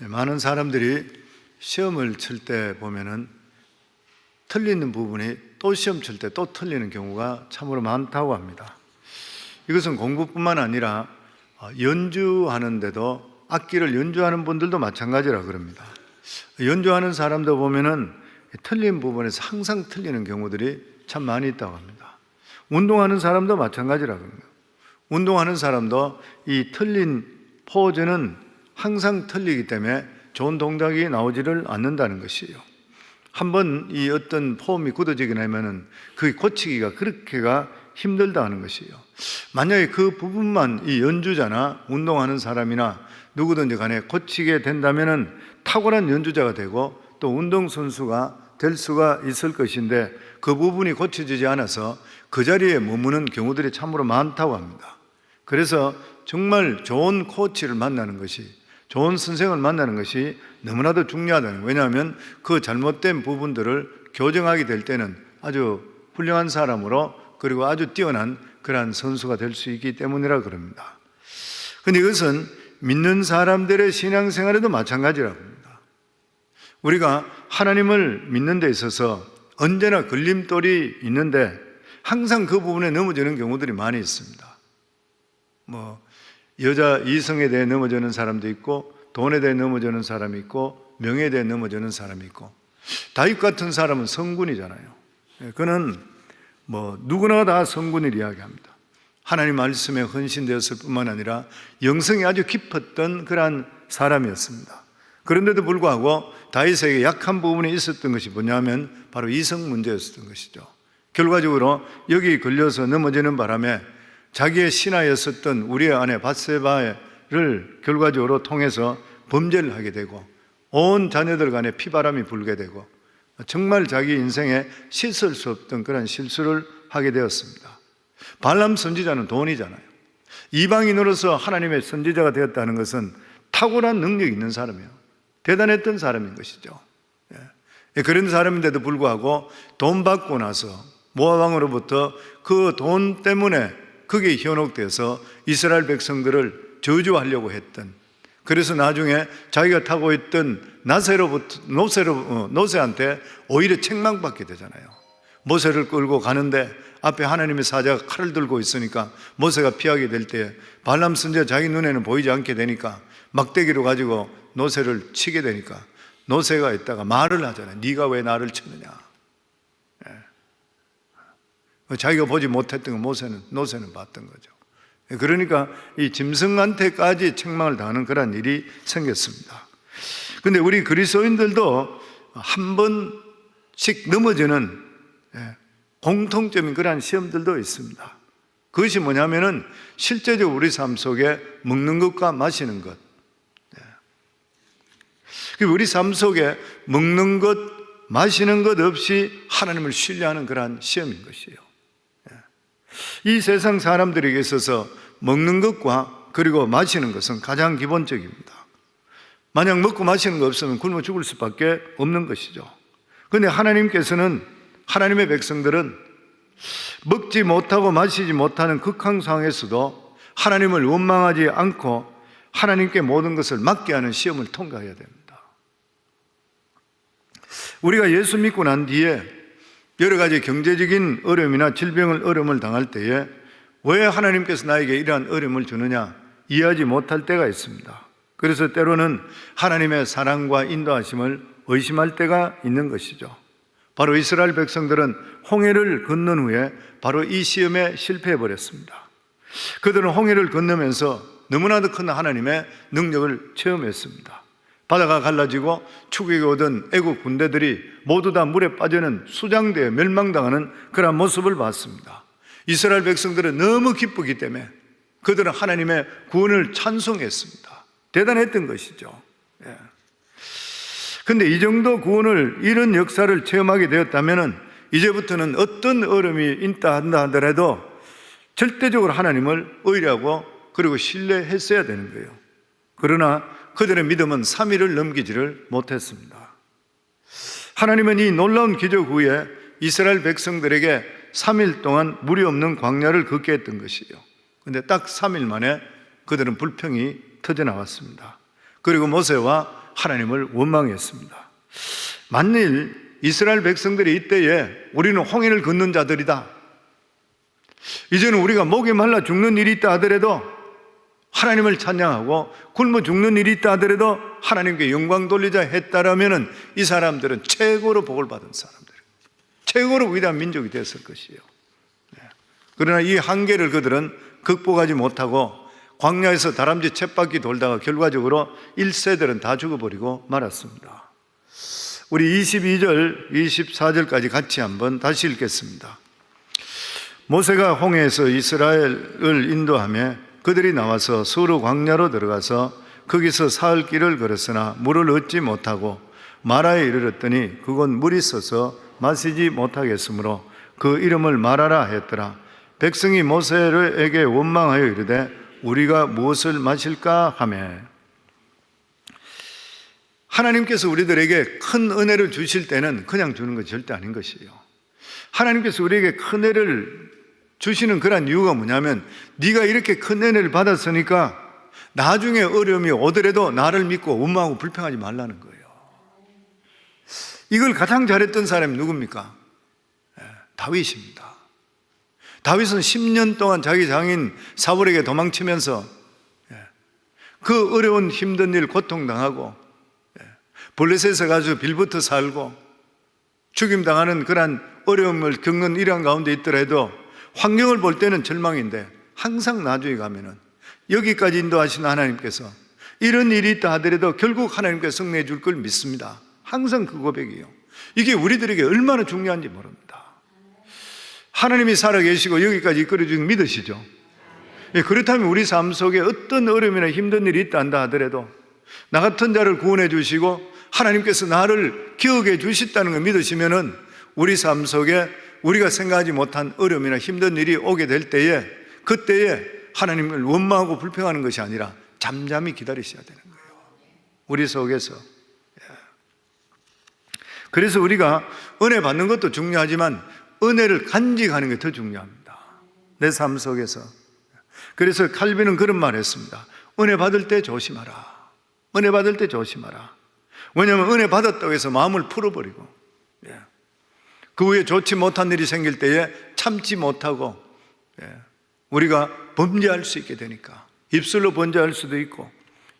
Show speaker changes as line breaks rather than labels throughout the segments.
많은 사람들이 시험을 칠 때 보면은 틀리는 부분이 또 시험 칠 때 또 틀리는 경우가 참으로 많다고 합니다. 이것은 공부뿐만 아니라 연주하는데도 악기를 연주하는 분들도 마찬가지라 그럽니다. 연주하는 사람도 보면은 틀린 부분에서 항상 틀리는 경우들이 참 많이 있다고 합니다. 운동하는 사람도 마찬가지라 그럽니다. 운동하는 사람도 이 틀린 포즈는 항상 틀리기 때문에 좋은 동작이 나오지를 않는다는 것이에요. 한번 이 어떤 폼이 굳어지게 되면은 그게 고치기가 그렇게가 힘들다 하는 것이에요. 만약에 그 부분만 이 연주자나 운동하는 사람이나 누구든지 간에 고치게 된다면은 탁월한 연주자가 되고 또 운동선수가 될 수가 있을 것인데 그 부분이 고쳐지지 않아서 그 자리에 머무는 경우들이 참으로 많다고 합니다. 그래서 정말 좋은 코치를 만나는 것이, 좋은 선생을 만나는 것이 너무나도 중요하다는 거예요. 왜냐하면 그 잘못된 부분들을 교정하게 될 때는 아주 훌륭한 사람으로 그리고 아주 뛰어난 그러한 선수가 될 수 있기 때문이라 그럽니다. 그런데 이것은 믿는 사람들의 신앙생활에도 마찬가지라고 합니다. 우리가 하나님을 믿는 데 있어서 언제나 걸림돌이 있는데 항상 그 부분에 넘어지는 경우들이 많이 있습니다. 여자 이성에 대해 넘어지는 사람도 있고, 돈에 대해 넘어지는 사람이 있고, 명예에 대해 넘어지는 사람이 있고, 다윗 같은 사람은 성군이잖아요. 그는 누구나 다 성군을 이야기합니다. 하나님 말씀에 헌신되었을 뿐만 아니라 영성이 아주 깊었던 그러한 사람이었습니다. 그런데도 불구하고 다윗에게 약한 부분이 있었던 것이 뭐냐면 바로 이성 문제였던 것이죠. 결과적으로 여기 걸려서 넘어지는 바람에 자기의 신하였었던 우리의 아내 밧세바를 결과적으로 통해서 범죄를 하게 되고 온 자녀들 간에 피바람이 불게 되고 정말 자기 인생에 씻을 수 없던 그런 실수를 하게 되었습니다. 발람 선지자는 돈이잖아요. 이방인으로서 하나님의 선지자가 되었다는 것은 탁월한 능력이 있는 사람이에요. 대단했던 사람인 것이죠. 그런 사람인데도 불구하고 돈 받고 나서 모압 왕으로부터 그 돈 때문에 그게 현혹돼서 이스라엘 백성들을 저주하려고 했던, 그래서 나중에 자기가 타고 있던 노새한테 오히려 책망받게 되잖아요. 모세를 끌고 가는데 앞에 하나님의 사자가 칼을 들고 있으니까 모세가 피하게 될 때 발람 선지자 자기 눈에는 보이지 않게 되니까 막대기로 가지고 노새를 치게 되니까 노새가 있다가 말을 하잖아요. 네가 왜 나를 쳤느냐. 자기가 보지 못했던 거 노새는 봤던 거죠. 그러니까 이 짐승한테까지 책망을 당하는 그런 일이 생겼습니다. 그런데 우리 그리스도인들도 한 번씩 넘어지는 공통점인 그러한 시험들도 있습니다. 그것이 뭐냐면은 실제적으로 우리 삶 속에 먹는 것과 마시는 것, 우리 삶 속에 먹는 것, 마시는 것 없이 하나님을 신뢰하는 그러한 시험인 것이에요. 이 세상 사람들에게 있어서 먹는 것과 그리고 마시는 것은 가장 기본적입니다. 만약 먹고 마시는 거 없으면 굶어 죽을 수밖에 없는 것이죠. 그런데 하나님께서는, 하나님의 백성들은 먹지 못하고 마시지 못하는 극한 상황에서도 하나님을 원망하지 않고 하나님께 모든 것을 맡게 하는 시험을 통과해야 됩니다. 우리가 예수 믿고 난 뒤에 여러 가지 경제적인 어려움이나 질병을 어려움을 당할 때에 왜 하나님께서 나에게 이러한 어려움을 주느냐 이해하지 못할 때가 있습니다. 그래서 때로는 하나님의 사랑과 인도하심을 의심할 때가 있는 것이죠. 바로 이스라엘 백성들은 홍해를 건넌 후에 바로 이 시험에 실패해 버렸습니다. 그들은 홍해를 건너면서 너무나도 큰 하나님의 능력을 체험했습니다. 바다가 갈라지고 추격에 오던 애국 군대들이 모두 다 물에 빠지는 수장되어 멸망당하는 그런 모습을 봤습니다. 이스라엘 백성들은 너무 기쁘기 때문에 그들은 하나님의 구원을 찬송했습니다. 대단했던 것이죠. 그런데 이 정도 구원을, 이런 역사를 체험하게 되었다면 이제부터는 어떤 어려움이 있다 한다 하더라도 절대적으로 하나님을 의뢰하고 그리고 신뢰했어야 되는 거예요. 그러나 그들의 믿음은 3일을 넘기지를 못했습니다. 하나님은 이 놀라운 기적 후에 이스라엘 백성들에게 3일 동안 물이 없는 광야를 걷게 했던 것이에요. 그런데 딱 3일 만에 그들은 불평이 터져나왔습니다. 그리고 모세와 하나님을 원망했습니다. 만일 이스라엘 백성들이 이때에 우리는 홍해를 걷는 자들이다, 이제는 우리가 목이 말라 죽는 일이 있다 하더라도 하나님을 찬양하고 굶어 죽는 일이 있다 하더라도 하나님께 영광 돌리자 했다라면 이 사람들은 최고로 복을 받은 사람들, 최고로 위대한 민족이 됐을 것이에요. 그러나 이 한계를 그들은 극복하지 못하고 광야에서 다람쥐 쳇바퀴 돌다가 결과적으로 1세들은 다 죽어버리고 말았습니다. 우리 22절, 24절까지 같이 한번 다시 읽겠습니다. 모세가 홍해에서 이스라엘을 인도하며 그들이 나와서 수르 광야로 들어가서 거기서 사흘 길을 걸었으나 물을 얻지 못하고 마라에 이르렀더니 그곳 물이 있어서 마시지 못하겠으므로 그 이름을 마라라 했더라. 백성이 모세에게 원망하여 이르되 우리가 무엇을 마실까 하매, 하나님께서 우리들에게 큰 은혜를 주실 때는 그냥 주는 것이 절대 아닌 것이에요. 하나님께서 우리에게 큰 은혜를 주시는 그런 이유가 뭐냐면, 네가 이렇게 큰 은혜를 받았으니까 나중에 어려움이 오더라도 나를 믿고 원망하고 불평하지 말라는 거예요. 이걸 가장 잘했던 사람이 누굽니까? 다윗입니다. 다윗은 10년 동안 자기 장인 사울에게 도망치면서 그 어려운 힘든 일 고통당하고 블레셋에 가서 빌부터 살고 죽임당하는 그런 어려움을 겪는 일환 가운데 있더라도 환경을 볼 때는 절망인데 항상 나중에 가면은 여기까지 인도하신 하나님께서 이런 일이 있다 하더라도 결국 하나님께서 승리해 줄 걸 믿습니다. 항상 그 고백이에요. 이게 우리들에게 얼마나 중요한지 모릅니다. 하나님이 살아계시고 여기까지 이끌어주신 믿으시죠? 그렇다면 우리 삶 속에 어떤 어려움이나 힘든 일이 있다 한다 하더라도 나 같은 자를 구원해 주시고 하나님께서 나를 기억해 주셨다는 걸 믿으시면은 우리 삶 속에 우리가 생각하지 못한 어려움이나 힘든 일이 오게 될 때에 그때에 하나님을 원망하고 불평하는 것이 아니라 잠잠히 기다리셔야 되는 거예요. 우리 속에서. 그래서 우리가 은혜 받는 것도 중요하지만 은혜를 간직하는 게 더 중요합니다. 내 삶 속에서. 그래서 칼빈은 그런 말을 했습니다. 은혜 받을 때 조심하라. 은혜 받을 때 조심하라. 왜냐하면 은혜 받았다고 해서 마음을 풀어버리고 그 후에 좋지 못한 일이 생길 때에 참지 못하고 우리가 범죄할 수 있게 되니까 입술로 범죄할 수도 있고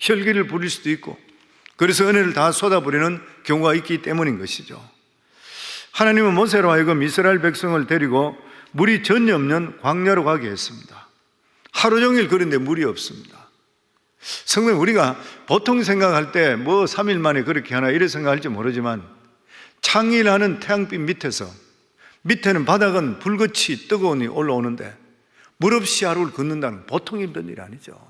혈기를 부릴 수도 있고 그래서 은혜를 다 쏟아부리는 경우가 있기 때문인 것이죠. 하나님은 모세로 하여금 이스라엘 백성을 데리고 물이 전혀 없는 광야로 가게 했습니다. 하루 종일 그런데 물이 없습니다. 성도님, 우리가 보통 생각할 때 뭐 3일 만에 그렇게 하나 이래 생각할지 모르지만 창일하는 태양빛 밑에서 밑에는 바닥은 불꽃이 뜨거운이 올라오는데 물 없이 하루를 걷는다는 보통 힘든 일이 아니죠.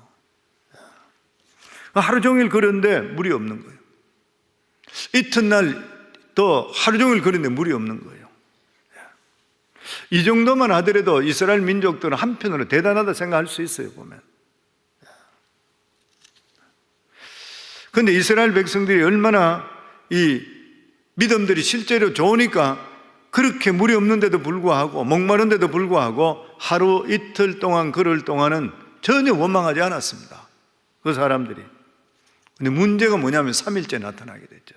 하루 종일 걸었는데 물이 없는 거예요. 이튿날 또 하루 종일 걸었는데 물이 없는 거예요. 이 정도만 하더라도 이스라엘 민족들은 한편으로 대단하다 생각할 수 있어요, 보면. 그런데 이스라엘 백성들이 얼마나 이 믿음들이 실제로 좋으니까 그렇게 물이 없는데도 불구하고 목마른데도 불구하고 하루 이틀 동안 걸을 동안은 전혀 원망하지 않았습니다. 그 사람들이. 근데 문제가 뭐냐면 3일째 나타나게 됐죠.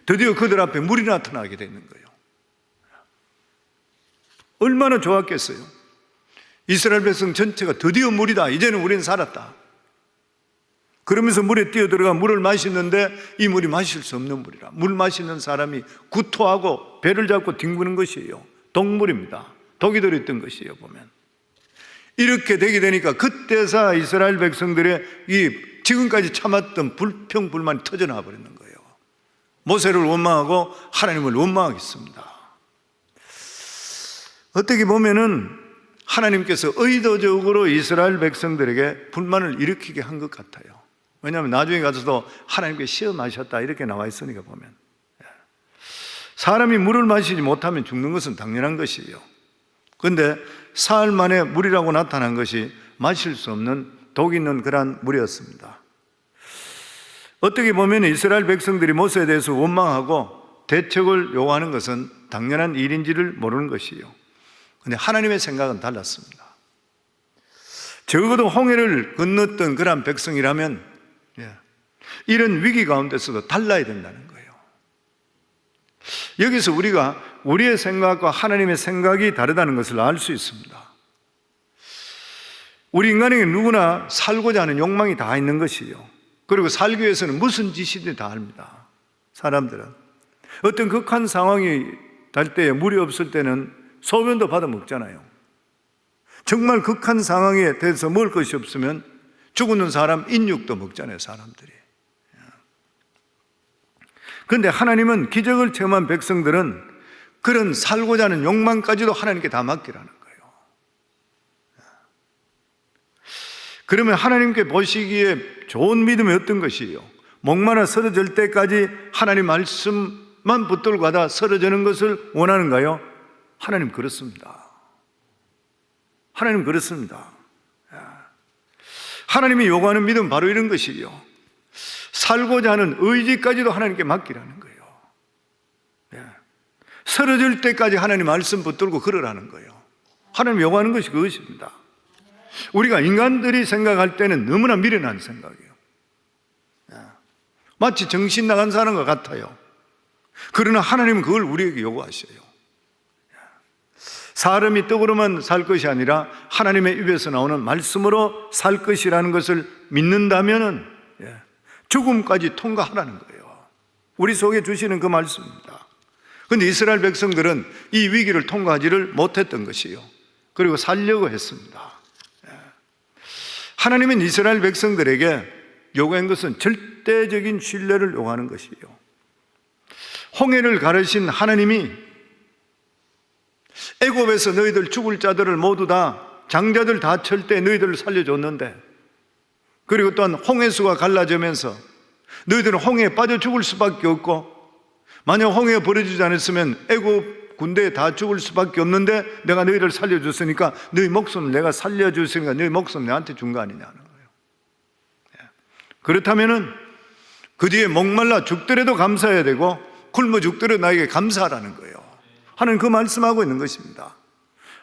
드디어 그들 앞에 물이 나타나게 되는 거예요. 얼마나 좋았겠어요. 이스라엘 백성 전체가 드디어 물이다. 이제는 우리는 살았다. 그러면서 물에 뛰어들어가 물을 마시는데 이 물이 마실 수 없는 물이라. 물 마시는 사람이 구토하고 배를 잡고 뒹구는 것이에요. 독물입니다. 독이 들어있던 것이에요, 보면. 이렇게 되게 되니까 그때서 이스라엘 백성들의 이 지금까지 참았던 불평, 불만이 터져나와 버리는 거예요. 모세를 원망하고 하나님을 원망하겠습니다. 어떻게 보면은 하나님께서 의도적으로 이스라엘 백성들에게 불만을 일으키게 한 것 같아요. 왜냐하면 나중에 가서도 하나님께 시험하셨다 이렇게 나와 있으니까 보면 사람이 물을 마시지 못하면 죽는 것은 당연한 것이에요. 그런데 사흘 만에 물이라고 나타난 것이 마실 수 없는 독 있는 그러한 물이었습니다. 어떻게 보면 이스라엘 백성들이 모세에 대해서 원망하고 대책을 요구하는 것은 당연한 일인지를 모르는 것이에요. 그런데 하나님의 생각은 달랐습니다. 적어도 홍해를 건넜던 그러한 백성이라면 이런 위기 가운데서도 달라야 된다는 거예요. 여기서 우리가 우리의 생각과 하나님의 생각이 다르다는 것을 알 수 있습니다. 우리 인간에게 누구나 살고자 하는 욕망이 다 있는 것이요, 그리고 살기 위해서는 무슨 짓이든 다 합니다. 사람들은 어떤 극한 상황이 될 때에 물이 없을 때는 소변도 받아 먹잖아요. 정말 극한 상황에 대해서 먹을 것이 없으면 죽는 사람 인육도 먹잖아요, 사람들이. 그런데 하나님은 기적을 체험한 백성들은 그런 살고자 하는 욕망까지도 하나님께 다 맡기라는 거예요. 그러면 하나님께 보시기에 좋은 믿음이 어떤 것이에요? 목마라 쓰러질 때까지 하나님 말씀만 붙들고 가다 쓰러지는 것을 원하는가요? 하나님 그렇습니다. 하나님 그렇습니다. 하나님이 요구하는 믿음은 바로 이런 것이에요. 살고자 하는 의지까지도 하나님께 맡기라는 거예요. 쓰러질 때까지 하나님 말씀 붙들고 걸으라는 거예요. 하나님 요구하는 것이 그것입니다. 우리가 인간들이 생각할 때는 너무나 미련한 생각이에요. 마치 정신 나간 사람과 같아요. 그러나 하나님은 그걸 우리에게 요구하셔요. 사람이 떡으로만 살 것이 아니라 하나님의 입에서 나오는 말씀으로 살 것이라는 것을 믿는다면 죽음까지 통과하라는 거예요. 우리 속에 주시는 그 말씀입니다. 그런데 이스라엘 백성들은 이 위기를 통과하지를 못했던 것이에요. 그리고 살려고 했습니다. 하나님은 이스라엘 백성들에게 요구한 것은 절대적인 신뢰를 요구하는 것이에요. 홍해를 가르신 하나님이 애굽에서 너희들 죽을 자들을 모두 다, 장자들 다 칠 때 너희들을 살려줬는데, 그리고 또한 홍해수가 갈라지면서 너희들은 홍해에 빠져 죽을 수밖에 없고, 만약 홍해에 버려지지 않았으면 애굽 군대에 다 죽을 수밖에 없는데 내가 너희를 살려줬으니까 너희 목숨을 내가 살려줬으니까 너희 목숨 내한테 준 거 아니냐는 거예요. 그렇다면은 그 뒤에 목말라 죽더라도 감사해야 되고 굶어 죽더라도 나에게 감사하라는 거예요. 하나님 그 말씀하고 있는 것입니다.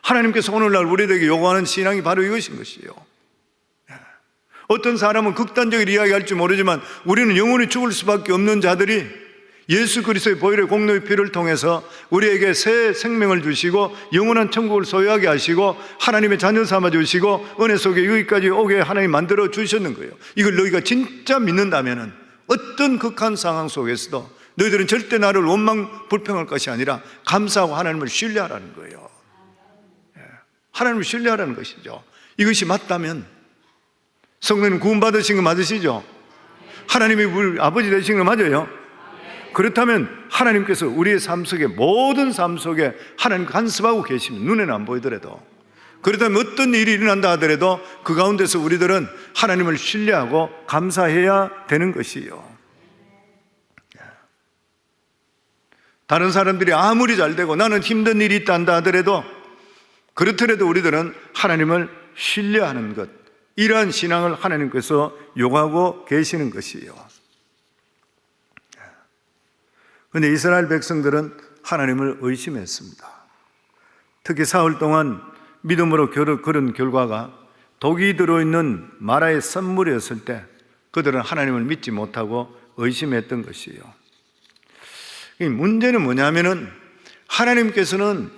하나님께서 오늘날 우리에게 요구하는 신앙이 바로 이것인 것이에요. 어떤 사람은 극단적으로 이야기할지 모르지만 우리는 영원히 죽을 수밖에 없는 자들이 예수 그리스도의 보혈의 공로의 피를 통해서 우리에게 새 생명을 주시고 영원한 천국을 소유하게 하시고 하나님의 자녀 삼아 주시고 은혜 속에 여기까지 오게 하나님 만들어 주셨는 거예요. 이걸 너희가 진짜 믿는다면 어떤 극한 상황 속에서도 너희들은 절대 나를 원망 불평할 것이 아니라 감사하고 하나님을 신뢰하라는 거예요. 하나님을 신뢰하라는 것이죠. 이것이 맞다면 성도님 구원받으신 거 맞으시죠? 하나님이 우리 아버지 되신 거 맞아요? 그렇다면 하나님께서 우리의 삶 속에, 모든 삶 속에 하나님 간섭하고 계시면 눈에는 안 보이더라도, 그렇다면 어떤 일이 일어난다 하더라도 그 가운데서 우리들은 하나님을 신뢰하고 감사해야 되는 것이에요. 다른 사람들이 아무리 잘 되고 나는 힘든 일이 있다 한다 하더라도, 그렇더라도 우리들은 하나님을 신뢰하는 것, 이러한 신앙을 하나님께서 요구하고 계시는 것이에요. 그런데 이스라엘 백성들은 하나님을 의심했습니다. 특히 사흘 동안 믿음으로 걸은 결과가 독이 들어있는 마라의 선물이었을 때 그들은 하나님을 믿지 못하고 의심했던 것이에요. 이 문제는 뭐냐면은 하나님께서는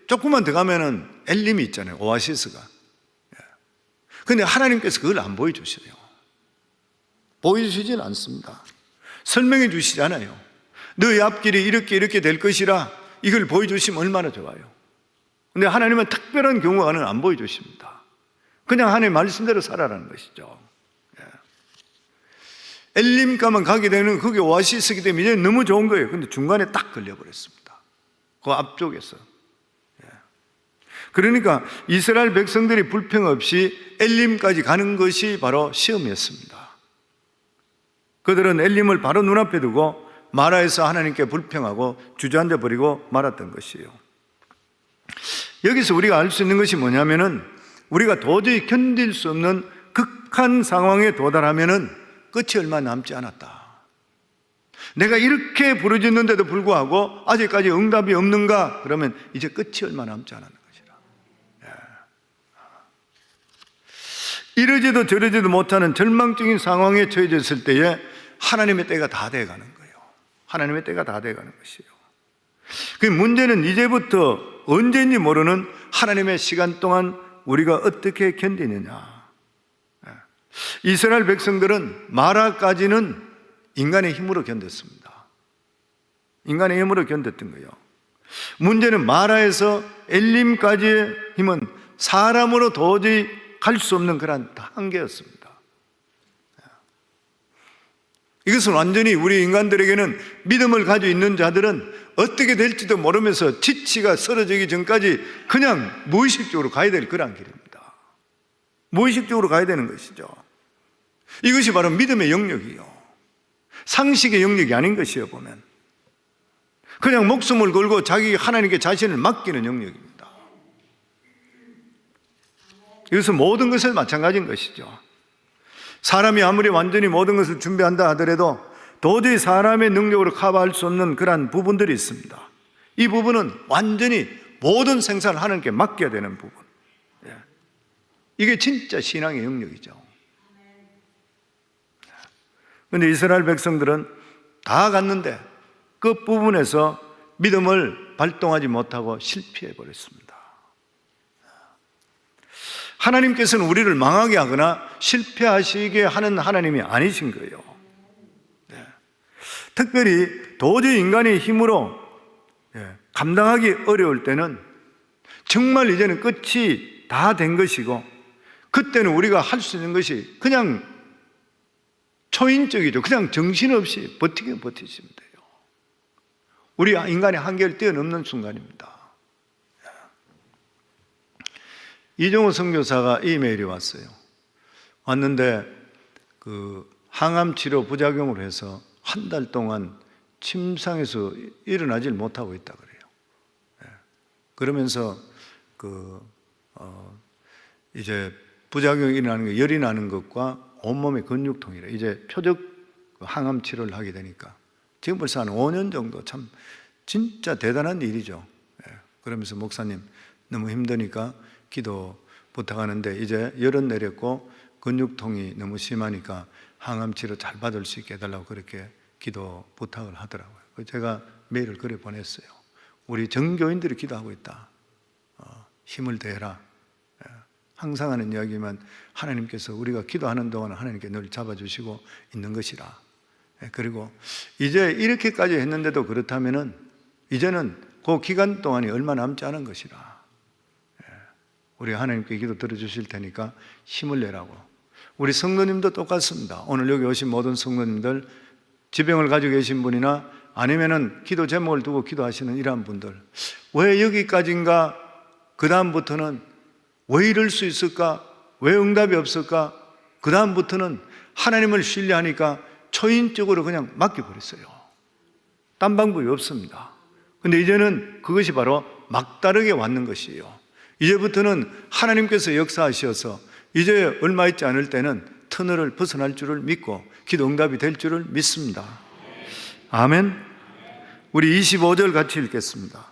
조금만 더 가면은 엘림이 있잖아요, 오아시스가. 그런데 하나님께서 그걸 안 보여주셔요. 보여주시진 않습니다. 설명해 주시잖아요. 너희 앞길이 이렇게 될 것이라 이걸 보여주시면 얼마나 좋아요. 그런데 하나님은 특별한 경우는 안 보여주십니다. 그냥 하나님 말씀대로 살아라는 것이죠. 엘림가만 가게 되는 그게 오아시스이기 때문에 이제 너무 좋은 거예요. 그런데 중간에 딱 걸려버렸습니다. 그 앞쪽에서. 그러니까 이스라엘 백성들이 불평 없이 엘림까지 가는 것이 바로 시험이었습니다. 그들은 엘림을 바로 눈앞에 두고 마라에서 하나님께 불평하고 주저앉아 버리고 말았던 것이에요. 여기서 우리가 알 수 있는 것이 뭐냐면은 우리가 도저히 견딜 수 없는 극한 상황에 도달하면은 끝이 얼마 남지 않았다. 내가 이렇게 부르짖는데도 불구하고 아직까지 응답이 없는가? 그러면 이제 끝이 얼마 남지 않았는 것이라. 이러지도 저러지도 못하는 절망적인 상황에 처해졌을 때에 하나님의 때가 다 돼가는 거예요. 하나님의 때가 다 돼가는 것이에요. 그 문제는 이제부터 언제인지 모르는 하나님의 시간 동안 우리가 어떻게 견디느냐. 이스라엘 백성들은 마라까지는 인간의 힘으로 견뎠습니다. 인간의 힘으로 견뎠던 거예요. 문제는 마라에서 엘림까지의 힘은 사람으로 도저히 갈 수 없는 그런 한계였습니다. 이것은 완전히 우리 인간들에게는 믿음을 가지고 있는 자들은 어떻게 될지도 모르면서 지치가 쓰러지기 전까지 그냥 무의식적으로 가야 될 그런 길입니다. 무의식적으로 가야 되는 것이죠. 이것이 바로 믿음의 영역이요, 상식의 영역이 아닌 것이요. 보면 그냥 목숨을 걸고 자기 하나님께 자신을 맡기는 영역입니다. 이것은 모든 것을 마찬가지인 것이죠. 사람이 아무리 완전히 모든 것을 준비한다 하더라도 도저히 사람의 능력으로 커버할 수 없는 그러한 부분들이 있습니다. 이 부분은 완전히 모든 생산을 하나님께 맡겨야 되는 부분. 이게 진짜 신앙의 영역이죠. 그런데 이스라엘 백성들은 다 갔는데 끝부분에서 믿음을 발동하지 못하고 실패해 버렸습니다. 하나님께서는 우리를 망하게 하거나 실패하시게 하는 하나님이 아니신 거예요. 특별히 도저히 인간의 힘으로 감당하기 어려울 때는 정말 이제는 끝이 다 된 것이고, 그때는 우리가 할 수 있는 것이 그냥 초인적이죠. 그냥 정신없이 버티시면 돼요. 우리 인간의 한계를 뛰어넘는 순간입니다. 이종호 선교사가 이메일이 왔어요. 왔는데 항암 치료 부작용으로 해서 한 달 동안 침상에서 일어나질 못하고 있다 그래요. 그러면서 이제 부작용이 일어나는 게 열이 나는 것과 온몸의 근육통이래. 이제 표적 항암 치료를 하게 되니까 지금 벌써 한 5년 정도, 참 진짜 대단한 일이죠. 그러면서 목사님 너무 힘드니까 기도 부탁하는데 이제 열은 내렸고 근육통이 너무 심하니까 항암 치료 잘 받을 수 있게 해달라고 그렇게 기도 부탁을 하더라고요. 제가 메일을 그래 보냈어요. 우리 정교인들이 기도하고 있다. 힘을 대라. 항상 하는 이야기만 하나님께서 우리가 기도하는 동안 하나님께 늘 잡아주시고 있는 것이라. 그리고 이제 이렇게까지 했는데도 그렇다면은 이제는 그 기간 동안이 얼마 남지 않은 것이라. 우리 하나님께 기도 들어주실 테니까 힘을 내라고. 우리 성도님도 똑같습니다. 오늘 여기 오신 모든 성도님들, 지병을 가지고 계신 분이나 아니면은 기도 제목을 두고 기도하시는 이러한 분들, 왜 여기까지인가, 그 다음부터는 왜 이럴 수 있을까, 왜 응답이 없을까, 그 다음부터는 하나님을 신뢰하니까 초인적으로 그냥 맡겨버렸어요. 딴 방법이 없습니다. 근데 이제는 그것이 바로 막다르게 왔는 것이에요. 이제부터는 하나님께서 역사하셔서 이제 얼마 있지 않을 때는 터널을 벗어날 줄을 믿고 기도 응답이 될 줄을 믿습니다. 아멘. 우리 25절 같이 읽겠습니다.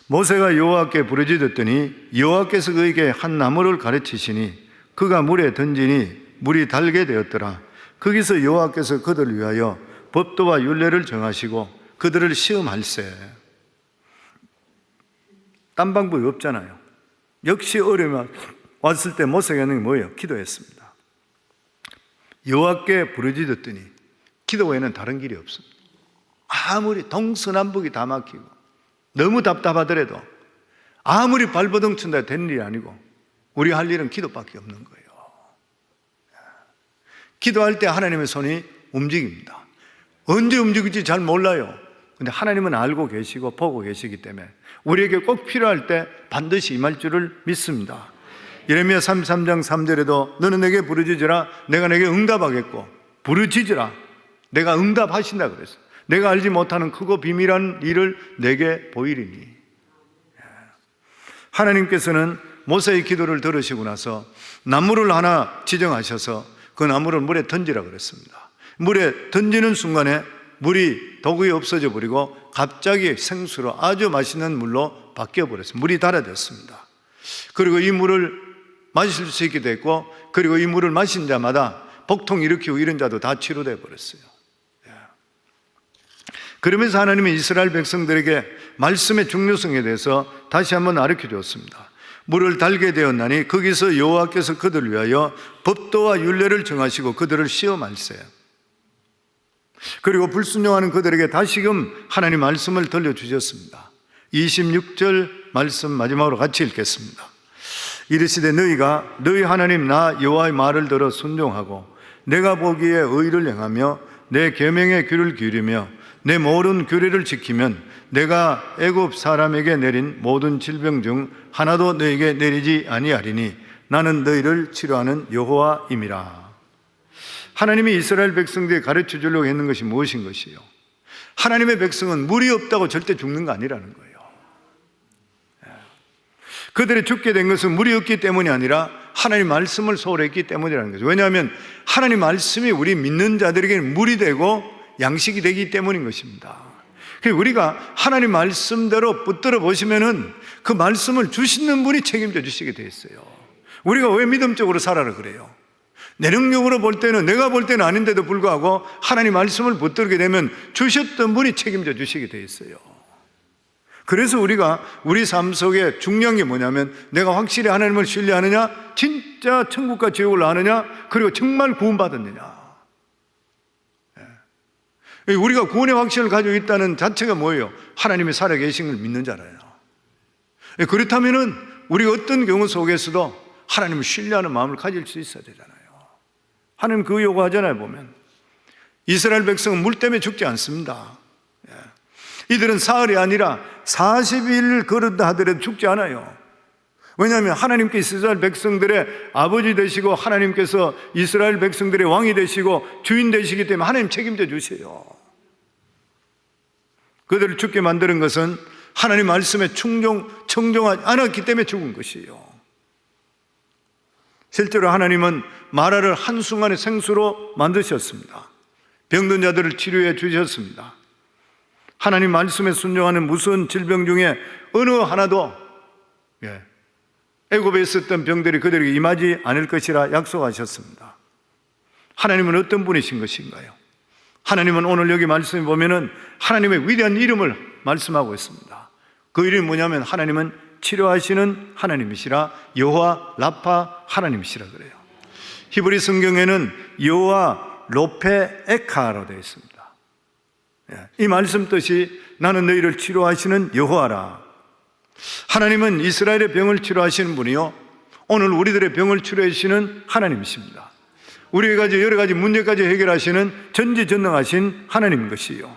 모세가 여호와께 부르짖었더니 여호와께서 그에게 한 나무를 가르치시니 그가 물에 던지니 물이 달게 되었더라. 거기서 여호와께서 그들을 위하여 법도와 율례를 정하시고 그들을 시험할세. 딴 방법이 없잖아요. 역시 어려움이 왔을 때 모세가 하는 게 뭐예요? 기도했습니다. 여호와께 부르짖었더니, 기도 외에는 다른 길이 없습니다. 아무리 동서남북이 다 막히고 너무 답답하더라도, 아무리 발버둥 친다 되는 일이 아니고 우리 할 일은 기도밖에 없는 거예요. 기도할 때 하나님의 손이 움직입니다. 언제 움직일지 잘 몰라요. 근데 하나님은 알고 계시고 보고 계시기 때문에 우리에게 꼭 필요할 때 반드시 임할 줄을 믿습니다. 예레미야 33장 3절에도 너는 내게 부르짖으라 내가 내게 응답하겠고, 부르짖으라 내가 응답하신다 그랬어요. 내가 알지 못하는 크고 비밀한 일을 내게 보이리니. 하나님께서는 모세의 기도를 들으시고 나서 나무를 하나 지정하셔서 그 나무를 물에 던지라 그랬습니다. 물에 던지는 순간에 물이 도구에 없어져 버리고 갑자기 생수로 아주 맛있는 물로 바뀌어 버렸습니다. 물이 달아졌습니다. 그리고 이 물을 마실 수 있게 됐고, 그리고 이 물을 마신 자마다 복통 일으키고 이런 자도 다 치료돼 버렸어요. 그러면서 하나님은 이스라엘 백성들에게 말씀의 중요성에 대해서 다시 한번 가르쳐 주었습니다. 물을 달게 되었나니 거기서 여호와께서 그들을 위하여 법도와 율례를 정하시고 그들을 시험할세. 그리고 불순종하는 그들에게 다시금 하나님 말씀을 들려주셨습니다. 26절 말씀 마지막으로 같이 읽겠습니다. 이르시되 너희가 너희 하나님 나 여호와의 말을 들어 순종하고 내가 보기에 의를 행하며 내 계명의 귀를 기울이며 내 모든 규례를 지키면 내가 애굽 사람에게 내린 모든 질병 중 하나도 너에게 내리지 아니하리니 나는 너희를 치료하는 여호와임이라. 하나님이 이스라엘 백성들에게 가르쳐 주려고 했는 것이 무엇인 것이요? 하나님의 백성은 물이 없다고 절대 죽는 거 아니라는 거예요. 그들이 죽게 된 것은 물이 없기 때문이 아니라 하나님 말씀을 소홀했기 때문이라는 거죠. 왜냐하면 하나님 말씀이 우리 믿는 자들에게는 물이 되고 양식이 되기 때문인 것입니다. 우리가 하나님 말씀대로 붙들어 보시면은 그 말씀을 주시는 분이 책임져 주시게 돼 있어요. 우리가 왜 믿음적으로 살아라 그래요? 내 능력으로 볼 때는, 내가 볼 때는 아닌데도 불구하고 하나님 말씀을 붙들게 되면 주셨던 분이 책임져 주시게 돼 있어요. 그래서 우리가 우리 삶 속에 중요한 게 뭐냐면 내가 확실히 하나님을 신뢰하느냐, 진짜 천국과 지옥을 아느냐, 그리고 정말 구원받았느냐. 우리가 구원의 확신을 가지고 있다는 자체가 뭐예요? 하나님이 살아계신 걸 믿는 자라요. 그렇다면 우리가 어떤 경우 속에서도 하나님을 신뢰하는 마음을 가질 수 있어야 되잖아요. 하나님 그 요구하잖아요. 보면 이스라엘 백성은 물 때문에 죽지 않습니다. 이들은 사흘이 아니라 40일 걸었다 하더라도 죽지 않아요. 왜냐하면 하나님께 이스라엘 백성들의 아버지 되시고 하나님께서 이스라엘 백성들의 왕이 되시고 주인 되시기 때문에 하나님 책임져 주세요. 그들을 죽게 만드는 것은 하나님 말씀에 청종하지 않았기 때문에 죽은 것이에요. 실제로 하나님은 마라를 한순간에 생수로 만드셨습니다. 병든 자들을 치료해 주셨습니다. 하나님 말씀에 순종하는 무서운 질병 중에 어느 하나도 애굽에 있었던 병들이 그들에게 임하지 않을 것이라 약속하셨습니다. 하나님은 어떤 분이신 것인가요? 하나님은 오늘 여기 말씀에 보면은 하나님의 위대한 이름을 말씀하고 있습니다. 그 이름이 뭐냐면 하나님은 치료하시는 하나님이시라, 여호와 라파 하나님이시라 그래요. 히브리 성경에는 여호와 로페 에카로 되어 있습니다. 이 말씀 뜻이 나는 너희를 치료하시는 여호와라. 하나님은 이스라엘의 병을 치료하시는 분이요, 오늘 우리들의 병을 치료해 주시는 하나님이십니다. 우리가 여러 가지 문제까지 해결하시는 전지전능하신 하나님인 것이요,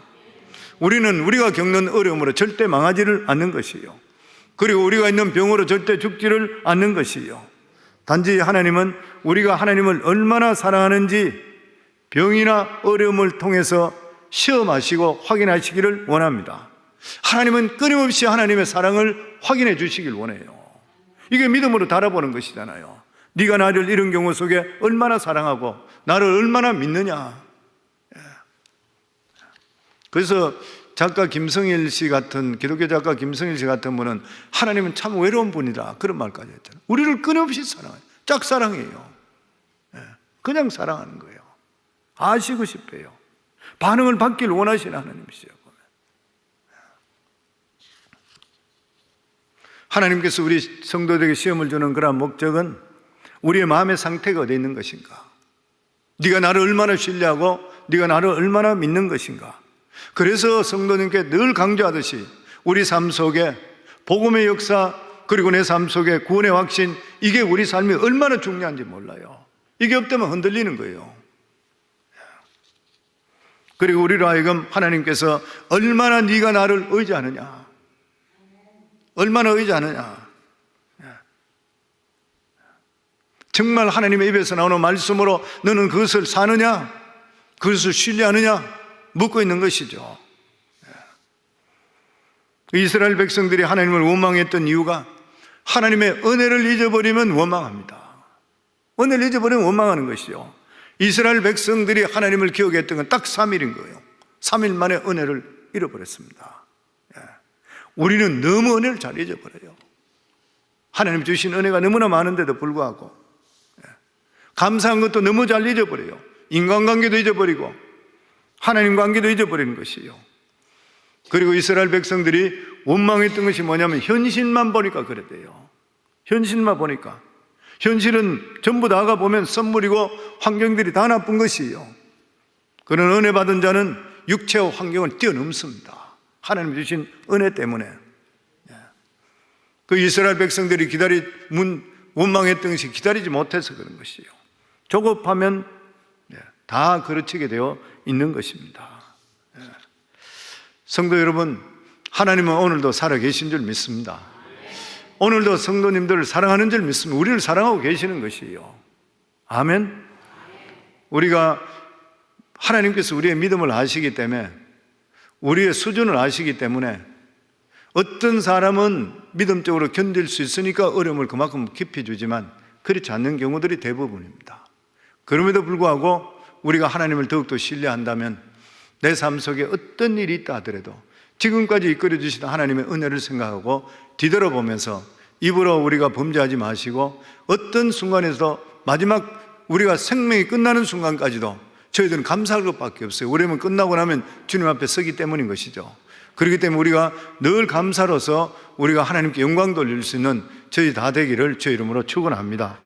우리는 우리가 겪는 어려움으로 절대 망하지를 않는 것이요, 그리고 우리가 있는 병으로 절대 죽지를 않는 것이요, 단지 하나님은 우리가 하나님을 얼마나 사랑하는지 병이나 어려움을 통해서 시험하시고 확인하시기를 원합니다. 하나님은 끊임없이 하나님의 사랑을 확인해 주시길 원해요. 이게 믿음으로 달아보는 것이잖아요. 네가 나를 이런 경우 속에 얼마나 사랑하고 나를 얼마나 믿느냐. 그래서 작가 김성일 씨 같은, 기독교 작가 김성일 씨 같은 분은 하나님은 참 외로운 분이다 그런 말까지 했잖아요. 우리를 끊임없이 사랑해요. 짝사랑해요. 그냥 사랑하는 거예요. 아시고 싶어요. 반응을 받길 원하시는 하나님이시죠. 하나님께서 우리 성도들에게 시험을 주는 그런 목적은 우리의 마음의 상태가 어디 있는 것인가, 네가 나를 얼마나 신뢰하고 네가 나를 얼마나 믿는 것인가. 그래서 성도님께 늘 강조하듯이 우리 삶 속에 복음의 역사, 그리고 내 삶 속에 구원의 확신, 이게 우리 삶이 얼마나 중요한지 몰라요. 이게 없다면 흔들리는 거예요. 그리고 우리로 하여금 하나님께서 얼마나 네가 나를 의지하느냐, 얼마나 의지하느냐, 정말 하나님의 입에서 나오는 말씀으로 너는 그것을 사느냐, 그것을 신뢰하느냐 묻고 있는 것이죠. 이스라엘 백성들이 하나님을 원망했던 이유가 하나님의 은혜를 잊어버리면 원망합니다. 은혜를 잊어버리면 원망하는 것이죠. 이스라엘 백성들이 하나님을 기억했던 건 딱 3일인 거예요. 3일 만에 은혜를 잃어버렸습니다. 우리는 너무 은혜를 잘 잊어버려요. 하나님 주신 은혜가 너무나 많은데도 불구하고 감사한 것도 너무 잘 잊어버려요. 인간관계도 잊어버리고 하나님 관계도 잊어버리는 것이에요. 그리고 이스라엘 백성들이 원망했던 것이 뭐냐면 현실만 보니까 그랬대요. 현실만 보니까. 현실은 전부 다가 보면 선물이고 환경들이 다 나쁜 것이에요. 그런 은혜 받은 자는 육체와 환경을 뛰어넘습니다. 하나님 주신 은혜 때문에. 그 이스라엘 백성들이 원망했던 것이 기다리지 못해서 그런 것이에요. 조급하면 다 그르치게 되어 있는 것입니다. 성도 여러분, 하나님은 오늘도 살아계신 줄 믿습니다. 오늘도 성도님들을 사랑하는 줄 믿습니다. 우리를 사랑하고 계시는 것이에요. 아멘. 우리가 하나님께서 우리의 믿음을 아시기 때문에, 우리의 수준을 아시기 때문에 어떤 사람은 믿음적으로 견딜 수 있으니까 어려움을 그만큼 깊이 주지만 그렇지 않는 경우들이 대부분입니다. 그럼에도 불구하고 우리가 하나님을 더욱더 신뢰한다면 내 삶 속에 어떤 일이 있다 하더라도 지금까지 이끌어 주신 하나님의 은혜를 생각하고 뒤돌아보면서 입으로 우리가 범죄하지 마시고 어떤 순간에서 마지막 우리가 생명이 끝나는 순간까지도 저희들은 감사할 것밖에 없어요. 우리는 끝나고 나면 주님 앞에 서기 때문인 것이죠. 그렇기 때문에 우리가 늘 감사로서 우리가 하나님께 영광 돌릴 수 있는 저희 다 되기를 주의 이름으로 축원합니다.